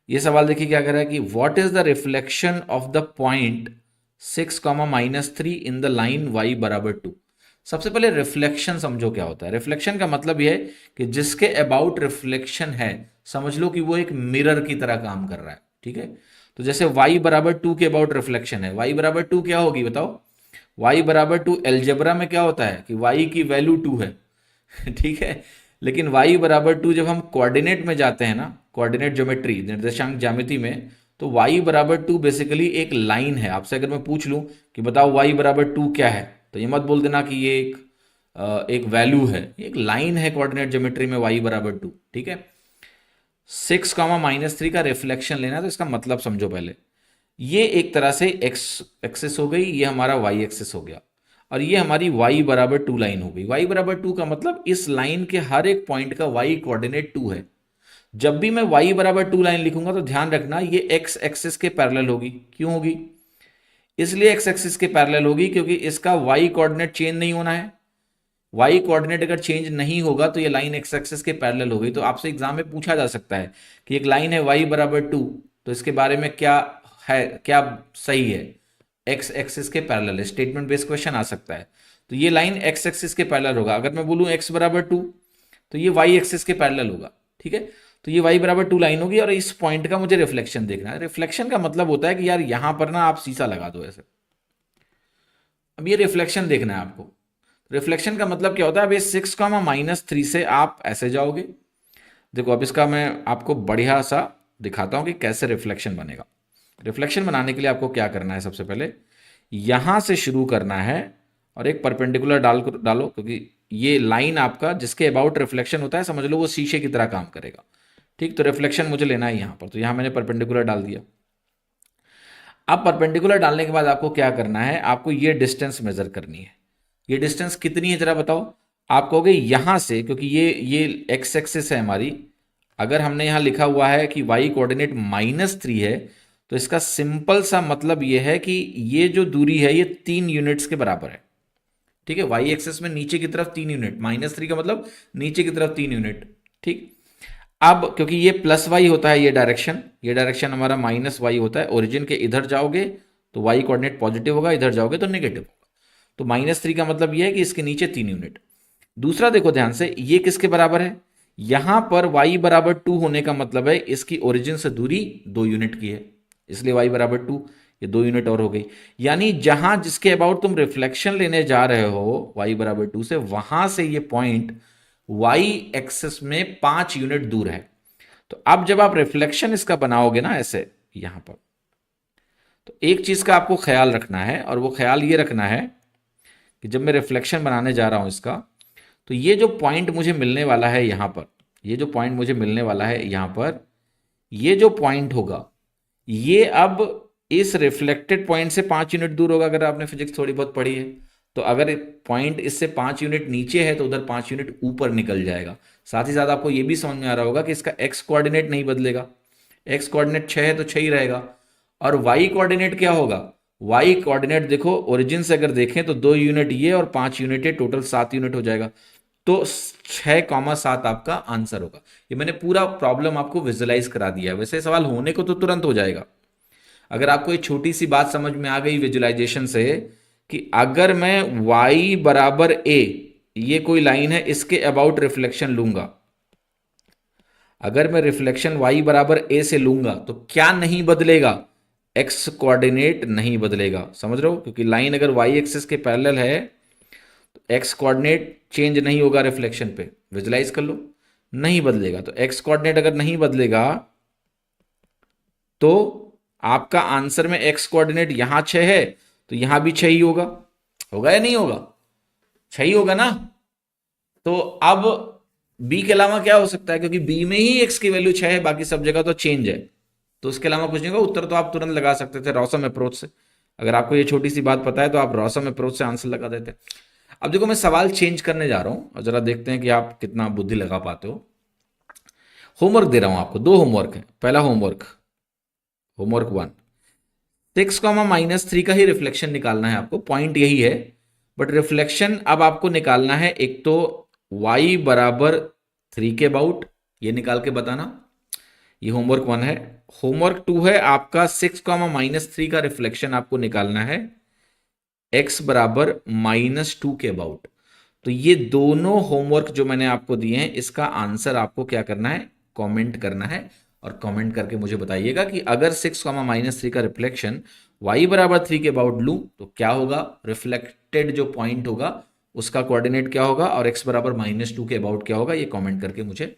ये सवाल देखिए क्या कह रहा है कि what is the reflection of the point 6, -3 in the line y बराबर 2। सबसे पहले रिफ्लेक्शन समझो क्या होता है। रिफ्लेक्शन का मतलब यह है कि जिसके अबाउट रिफ्लेक्शन है, समझ लो कि वो एक मिरर की तरह काम कर रहा है। ठीक है, तो जैसे y बराबर 2 के अबाउट रिफ्लेक्शन है, y बराबर 2 क्या होगी बताओ। y बराबर 2 एलजेब्रा में क्या होता है कि y की वैल्यू 2 है। ठीक है, लेकिन y बराबर 2 जब हम कोऑर्डिनेट में जाते हैं ना, कोऑर्डिनेट ज्योमेट्री, निर्देशांक ज्यामिति में, तो y बराबर 2 बेसिकली एक लाइन है। आपसे अगर मैं पूछ लूं कि बताओ y बराबर 2 क्या है, तो ये मत बोल देना कि ये एक वैल्यू है, एक लाइन है कोऑर्डिनेट ज्योमेट्री में y बराबर 2। ठीक है, 6, -3 का रिफ्लेक्शन लेना है, तो इसका मतलब समझो पहले। ये एक तरह से x एक्सिस हो गई, ये हमारा y एक्सिस हो गया, और ये हमारी y बराबर 2 लाइन हो गई। y बराबर 2 का मतलब इस लाइन के हर एक पॉइंट का y कोऑर्डिनेट 2 है। जब भी मैं y बराबर 2 लाइन लिखूंगा तो ध्यान रखना ये x एक्सिस के पैरेलल होगी। क्यों होगी? इसलिए x एक्सिस के पैरेलल होगी क्योंकि इसका y कोऑर्डिनेट चेंज नहीं होना है। y कोऑर्डिनेट अगर चेंज नहीं होगा तो ये लाइन x एक्सिस के पैरेलल हो गई। तो आपसे एग्जाम में पूछा जा सकता है कि एक लाइन है y बराबर 2, तो इसके बारे में क्या है, क्या सही है? x एक्सिस के पैरेलल है, स्टेटमेंट बेस्ड क्वेश्चन आ सकता है। तो ये लाइन x एक्सिस के पैरेलल होगा। अगर मैं बोलूं x बराबर 2, तो ये y एक्सिस के पैरेलल होगा। ठीक है, तो ये y बराबर 2 लाइन होगी और इस पॉइंट का मुझे रिफ्लेक्शन देखना है। रिफ्लेक्शन का मतलब होता है कि यार यहां पर ना आप शीशा लगा दो ऐसे। अब ये रिफ्लेक्शन देखना है आपको। रिफ्लेक्शन का मतलब क्या होता है? अब ये 6, -3 से आप ऐसे जाओगे। देखो अब इसका मैं आपको बढ़िया सा दिखाता हूं कि कैसे रिफ्लेक्शन बनेगा। रिफ्लेक्शन बनाने के लिए आपको क्या करना है? सबसे पहले यहां से शुरू करना है और एक परपेंडिकुलर डालो, क्योंकि ये लाइन आपका जिसके अबाउट रिफ्लेक्शन होता है, समझ लो वो शीशे की तरह काम करेगा। ठीक, तो रिफ्लेक्शन मुझे लेना है यहां पर, तो यहां मैंने परपेंडिकुलर डाल दिया। अब परपेंडिकुलर डालने के बाद आपको क्या करना है? आपको ये डिस्टेंस मेजर करनी है। ये डिस्टेंस कितनी है जरा बताओ। आप कहोगे यहां से, क्योंकि ये एक्स एक्सिस है हमारी, अगर हमने यहां लिखा हुआ है कि y कोऑर्डिनेट -3 है, तो इसका सिंपल सा मतलब ये है कि ये जो दूरी है ये 3 यूनिट्स के बराबर है। ठीक है, y एक्सिस में नीचे की तरफ 3 यूनिट, -3 का मतलब नीचे की तरफ 3 यूनिट। ठीक, अब क्योंकि ये प्लस वाई होता है, ये डायरेक्शन हमारा -y होता है। ओरिजिन के इधर जाओगे तो y कोऑर्डिनेट पॉजिटिव होगा, इधर जाओगे तो नेगेटिव होगा। तो -3 का मतलब ये है कि इसके नीचे 3 यूनिट। दूसरा देखो ध्यान से, ये किसके बराबर है? यहां पर y बराबर 2 होने का मतलब है इसकी ओरिजिन से दूरी 2 यूनिट की है, इसलिए y बराबर 2, ये 2 यूनिट और हो गई। यानी जहां जिसके अबाउट तुम रिफ्लेक्शन लेने जा रहे हो y बराबर 2 से, वहां से ये पॉइंट y एक्सिस में 5 यूनिट दूर है। तो अब जब आप रिफ्लेक्शन इसका बनाओगे ना ऐसे यहां पर, तो एक चीज का आपको ख्याल रखना है, और वो ख्याल ये रखना है कि जब मैं रिफ्लेक्शन बनाने जा रहा हूं इसका, तो ये जो पॉइंट मुझे मिलने वाला है यहां पर, ये जो पॉइंट मुझे मिलने वाला है यहां पर, ये जो पॉइंट होगा ये अब इस रिफ्लेक्टेड पॉइंट से 5 यूनिट दूर होगा। अगर आपने फिजिक्स थोड़ी बहुत पढ़ी है तो अगर पॉइंट इससे 5 यूनिट नीचे है तो उधर 5 यूनिट ऊपर निकल जाएगा। साथ ही साथ आपको यह भी समझ में आ रहा होगा कि इसका एक्स कोऑर्डिनेट नहीं बदलेगा। एक्स कोऑर्डिनेट 6 है तो 6 ही रहेगा। और वाई कोऑर्डिनेट क्या होगा? वाई कोऑर्डिनेट देखो, ओरिजिन से अगर देखें तो 2 यूनिट ये और 5 यूनिट है, टोटल 7 यूनिट हो जाएगा। तो 6,7 आपका आंसर होगा। ये मैंने पूरा प्रॉब्लम आपको विजुलाइज करा दिया है। वैसे सवाल होने को तो तुरंत हो जाएगा। अगर आपको एक छोटी सी बात समझ में आ गई विजुलाइजेशन से कि अगर मैं y बराबर a, ये कोई लाइन है, इसके अबाउट रिफ्लेक्शन लूंगा, अगर मैं रिफ्लेक्शन y बराबर a से लूंगा तो क्या नहीं बदलेगा? x कोऑर्डिनेट नहीं बदलेगा। समझ रहे हो? क्योंकि लाइन अगर y एक्सिस के पैरेलल है तो x कोऑर्डिनेट चेंज नहीं होगा रिफ्लेक्शन पे। विजुलाइज कर लो, नहीं बदलेगा। तो x कोऑर्डिनेट अगर नहीं बदलेगा तो आपका आंसर में x कोऑर्डिनेट यहां 6 है तो यहां भी 6 ही होगा। होगा या नहीं होगा? 6 ही होगा ना। तो अब b के अलावा क्या हो सकता है? क्योंकि b में ही x की वैल्यू 6 है, बाकी सब जगह तो चेंज है, तो उसके अलावा कुछ नहीं होगा। उत्तर तो आप तुरंत लगा सकते थे रॉसम अप्रोच से। अगर आपको ये छोटी सी बात पता है तो आप रॉसम अप्रोच से आंसर लगा देते। अब देखो मैं सवाल चेंज करने जा रहा हूं और जरा देखते हैं कि आप कितना बुद्धि लगा पाते हो। होमवर्क दे रहा हूं आपको, 2 होमवर्क है। पहला होमवर्क, होमवर्क 1, 6, -3 का ही रिफ्लेक्शन निकालना है आपको। पॉइंट यही है, बट रिफ्लेक्शन अब आपको निकालना है एक तो y बराबर 3 के अबाउट, ये निकाल के बताना। ये होमवर्क 1 है। होमवर्क 2 है आपका 6, -3 का रिफ्लेक्शन आपको निकालना है x बराबर -2 के अबाउट। तो ये दोनों होमवर्क जो मैंने आपको दिए हैं, इसका आंसर आपको क्या करना है, कमेंट करना है। और कमेंट करके मुझे बताइएगा कि अगर 6, -3 का रिफ्लेक्शन y बराबर 3 के अबाउट लूं तो क्या होगा, रिफ्लेक्टेड जो पॉइंट होगा उसका कोऑर्डिनेट क्या होगा, और x बराबर -2 के अबाउट क्या होगा, ये कमेंट करके मुझे